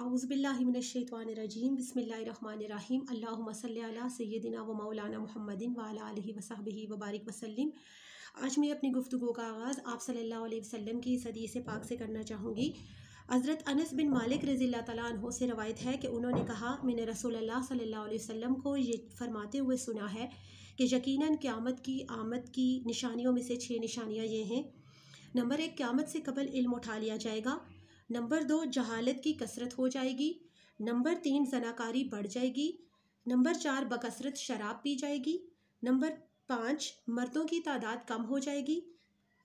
औज़ुबिल्लाहि मिनश्शैतानिर्रजीम बिस्मिल्लाहिर्रहमानिर्रहीम अल्लाहुम्मा सल्लि अला सय्यिदिना व मौलाना मुहम्मदिन व अला आलिहि व सहबिहि व बारिक वसल्लिम। आज मैं अपनी गुफ्तगू का आगाज़ आप सल्लल्लाहु अलैहि वसल्लम की इस हदीस पाक से करना चाहूँगी। हज़रत अनस बिन मालिक रज़ियल्लाहु तआला अन्हु से रवायत है कि उन्होंने कहा, मैंने रसूलुल्लाह सल्लल्लाहु अलैहि वसल्लम को ये फरमाते हुए सुना है कि यकीनन क़यामत की आमद की निशानियों में से 6 निशानियाँ ये हैं। नंबर 1, क़यामत से कबल इल्म उठा लिया जाएगा। नंबर 2, जहालत की कसरत हो जाएगी। नंबर 3, ज़नाकारी बढ़ जाएगी। नंबर 4, बकसरत शराब पी जाएगी। नंबर 5, मर्दों की तादाद कम हो जाएगी।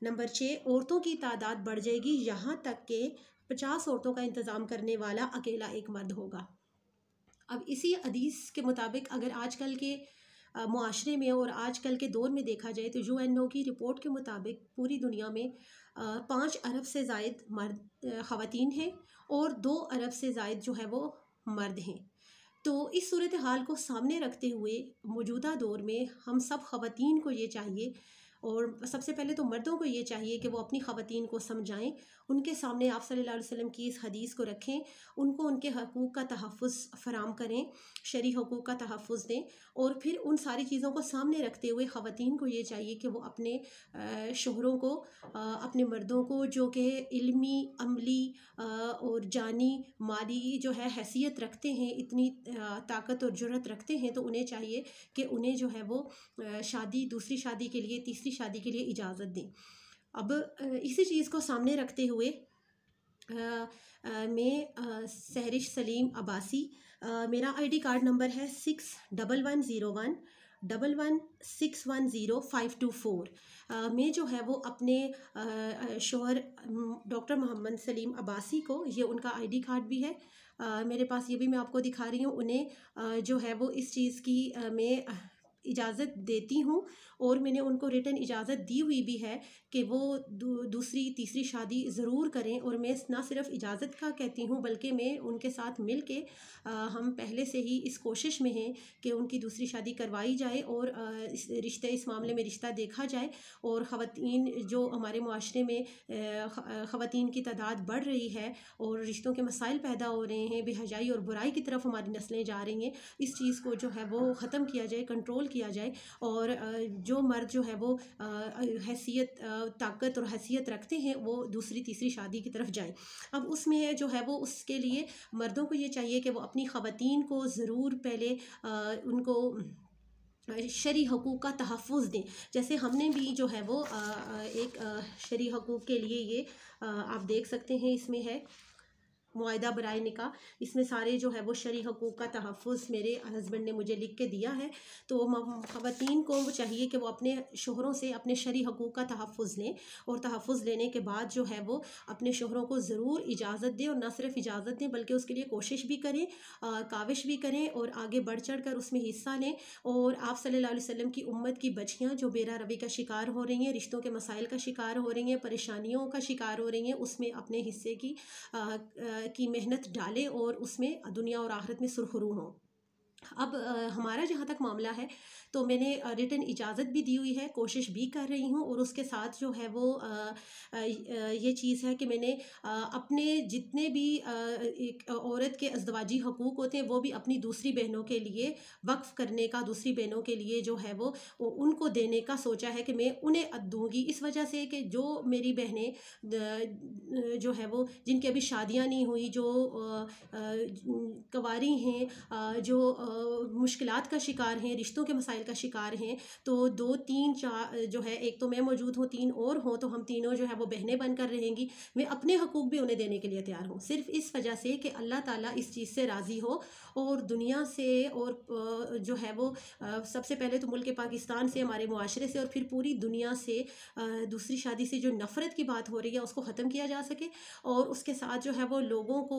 नंबर 6, औरतों की तादाद बढ़ जाएगी, यहाँ तक कि 50 औरतों का इंतज़ाम करने वाला अकेला एक मर्द होगा। अब इसी हदीस के मुताबिक अगर आजकल के मुआशरे में और आजकल के दौर में देखा जाए तो UNO की रिपोर्ट के मुताबिक पूरी दुनिया में 5 अरब से ज़ायद मर्द ख़वातीन हैं और 2 अरब से ज़ायद जो है वो मर्द हैं। तो इस सूरत हाल को सामने रखते हुए मौजूदा दौर में हम सब ख़वातीन को ये चाहिए, और सबसे पहले तो मर्दों को ये चाहिए कि वो अपनी ख़वातीन को समझाएं, उनके सामने आप सल्लल्लाहु अलैहि वसल्लम की इस हदीस को रखें, उनको उनके हकूक़ का तहफ़्फ़ुज़ फ़राम करें, शरई हकूक़ का तहफ़्फ़ुज़ दें। और फिर उन सारी चीज़ों को सामने रखते हुए ख़वातीन को ये चाहिए कि वो अपने शोहरों को, अपने मर्दों को जो कि इल्मी, अमली और जानी, माली जो है हैसियत रखते हैं, इतनी ताकत और जुर्रत रखते हैं, तो उन्हें चाहिए कि उन्हें जो है वो शादी, दूसरी शादी के लिए, तीसरी शादी के लिए इजाज़त दें। अब इसी चीज़ को सामने रखते हुए मैं सहरिश सलीम अब्बासी, मेरा ID कार्ड नंबर है 6111011610 मैं जो है वो अपने शोहर डॉक्टर मोहम्मद सलीम अब्बासी को, ये उनका ID कार्ड भी है मेरे पास, ये भी मैं आपको दिखा रही हूँ। उन्हें जो है वो इस चीज़ की मैं इजाज़त देती हूँ और मैंने उनको रिटन इजाज़त दी हुई भी है कि वो दूसरी तीसरी शादी ज़रूर करें। और मैं ना सिर्फ इजाज़त का कहती हूँ बल्कि मैं उनके साथ मिल के हम पहले से ही इस कोशिश में हैं कि उनकी दूसरी शादी करवाई जाए और इस मामले में रिश्ता देखा जाए। और ख़वातीन जो हमारे मुआशरे में ख़वातीन की तादाद बढ़ रही है और रिश्तों के मसाइल पैदा हो रहे हैं, बेहयाई और बुराई की तरफ हमारी नस्लें जा रही हैं, इस चीज़ को जो है वो ख़त्म किया जाए, कंट्रोल किया जाए। और जो मर्द जो है वो हैसियत, ताकत और हैसियत रखते हैं, वो दूसरी तीसरी शादी की तरफ जाएं। अब उसमें जो है वो उसके लिए मर्दों को ये चाहिए कि वो अपनी ख़वातीन को ज़रूर पहले उनको शरई हकूक़ का तहफ़्फ़ुज़ दें। जैसे हमने भी जो है वो एक शरई हकूक़ के लिए ये आप देख सकते हैं, इसमें है मुआहिदा बराए निकाह, इसमें सारे जो है वो शरई हकूक़ का तहफ़्फ़ुज़ मेरे हस्बैंड ने मुझे लिख के दिया है। तो ख़वातीन को चाहिए कि वो अपने शोहरों से अपने शरई हकूक़ का तहफ़्फ़ुज़ लें और तहफ़्फ़ुज़ लेने के बाद जो है वो अपने शोहरों को ज़रूर इजाज़त दें, और ना सिर्फ इजाज़त दें बल्कि उसके लिए कोशिश भी करें, काविश भी करें और आगे बढ़ चढ़ कर उसमें हिस्सा लें। और आप सल्लल्लाहु अलैहि वसल्लम की उम्मत की बच्चियाँ जो बेरा रवी का शिकार हो रही हैं, रिश्तों के मसाइल का शिकार हो रही हैं, परेशानियों का शिकार हो रही हैं, उसमें अपने हिस्से की मेहनत डालें और उसमें दुनिया और आखिरत में सुरखरू हों। अब हमारा जहाँ तक मामला है तो मैंने रिटन इजाज़त भी दी हुई है, कोशिश भी कर रही हूँ, और उसके साथ जो है वो ये चीज़ है कि मैंने अपने जितने भी एक औरत के अज़दवाजी हकूक़ होते हैं वो भी अपनी दूसरी बहनों के लिए वक्फ़ करने का, दूसरी बहनों के लिए जो है वो उनको देने का सोचा है कि मैं उन्हें दूँगी, इस वजह से कि जो मेरी बहनें जो है वो जिनकी अभी शादियाँ नहीं हुई, जो कवारी हैं, जो मुश्किलात का शिकार हैं, रिश्तों के मसाइल का शिकार हैं, तो 2 3 4 जो है, एक तो मैं मौजूद हूँ, 3 और हों, तो हम तीनों जो है वो बहनें बनकर रहेंगी। मैं अपने हकूक़ भी उन्हें देने के लिए तैयार हूँ, सिर्फ़ इस वजह से कि अल्लाह ताला इस चीज़ से राज़ी हो और दुनिया से और जो है वो सबसे पहले तो मुल्क पाकिस्तान से, हमारे मुआशरे से, और फिर पूरी दुनिया से दूसरी शादी से जो नफ़रत की बात हो रही है उसको ख़त्म किया जा सके। और उसके साथ जो है वो लोगों को,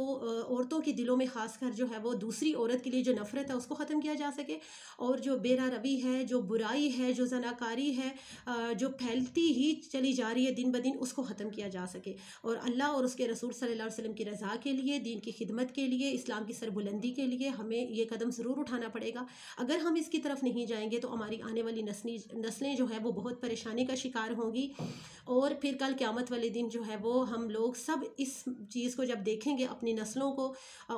औरतों के दिलों में ख़ासकर जो है वो दूसरी औरत के लिए जो नफ़रत है उसको ख़त्म किया जा सके, और जो बेरा रवी है, जो बुराई है, जो जनाकारी है, जो फैलती ही चली जा रही है दिन ब दिन, उसको ख़त्म किया जा सके। और अल्लाह और उसके रसूल सल्लल्लाहु अलैहि वसल्लम की रज़ा के लिए, दीन की खिदमत के लिए, इस्लाम की सरबुलंदी के लिए हमें ये कदम ज़रूर उठाना पड़ेगा। अगर हम इसकी तरफ नहीं जाएंगे तो हमारी आने वाली नस्लें जो है वो बहुत परेशानी का शिकार होंगी, और फिर कल क़यामत वाले दिन जो है वो हम लोग सब इस चीज़ को जब देखेंगे, अपनी नस्लों को,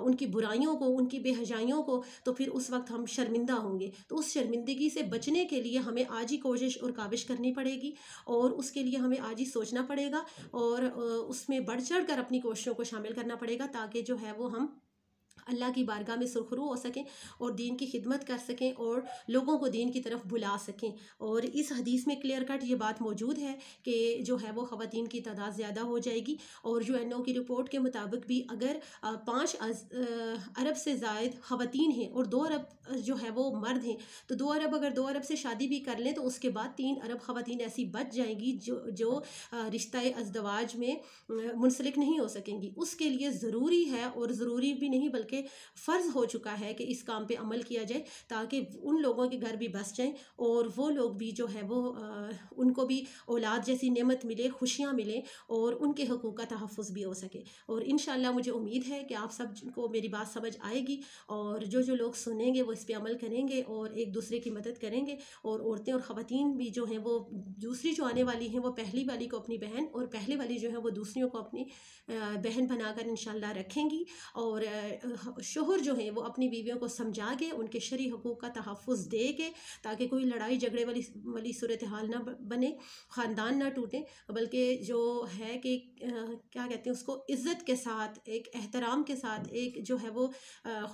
उनकी बुराइयों को, उनकी बेहजाइयों को, तो फिर उस वक्त हम शर्मिंदा होंगे। तो उस शर्मिंदगी से बचने के लिए हमें आज ही कोशिश और काविश करनी पड़ेगी, और उसके लिए हमें आज ही सोचना पड़ेगा, और उसमें बढ़ चढ़ कर अपनी कोशिशों को शामिल करना पड़ेगा, ताकि जो है वो हम अल्लाह की बारगाह में सुरखरू हो सकें और दीन की खिदमत कर सकें और लोगों को दीन की तरफ बुला सकें। और इस हदीस में क्लियर कट ये बात मौजूद है कि जो है वो ख़वातीन की तादाद ज़्यादा हो जाएगी, और यूएनओ की रिपोर्ट के मुताबिक भी अगर 5 अरब से ज़ायद ख़वातीन हैं और 2 अरब जो है वो मर्द हैं, तो 2 अरब अगर 2 अरब से शादी भी कर लें तो उसके बाद 3 अरब ख़वातीन ऐसी बच जाएंगी जो रिश्ता अज़दवाज में मुंसलिक नहीं हो सकेंगी। उसके लिए ज़रूरी है, और ज़रूरी भी नहीं बल्कि फ़र्ज़ हो चुका है कि इस काम पे अमल किया जाए, ताकि उन लोगों के घर भी बस जाएं और वो लोग भी जो है वो उनको भी औलाद जैसी नेमत मिले, खुशियाँ मिलें, और उनके हकूक़ का तहफ़्फ़ुज़ भी हो सके। और इंशाअल्लाह मुझे उम्मीद है कि आप सब को मेरी बात समझ आएगी, और जो लोग सुनेंगे वो इस पे अमल करेंगे और एक दूसरे की मदद करेंगे। और औरतें और ख़वातीन भी जो हैं वो दूसरी जो आने वाली हैं वो पहली वाली को अपनी बहन, और पहले वाली जो है वो दूसरियों को अपनी बहन बनाकर इंशाअल्लाह रखेंगी। और शोहर जो हैं वो अपनी बीवियों को समझा के उनके शरई हकूक़ का तहफ़्फ़ुज़ दे के, ताकि कोई लड़ाई झगड़े वाली सूरत हाल ना बने, ख़ानदान ना टूटे, बल्कि जो है कि क्या कहते हैं उसको, इज़्ज़त के साथ, एक एहतराम के साथ, एक जो है वो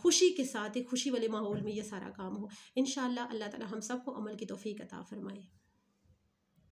खुशी के साथ, एक खुशी वाले माहौल में ये सारा काम हो। इंशाअल्लाह अल्लाह ताला हम सब को अमल की तौफ़ीक़ अता फ़रमाए।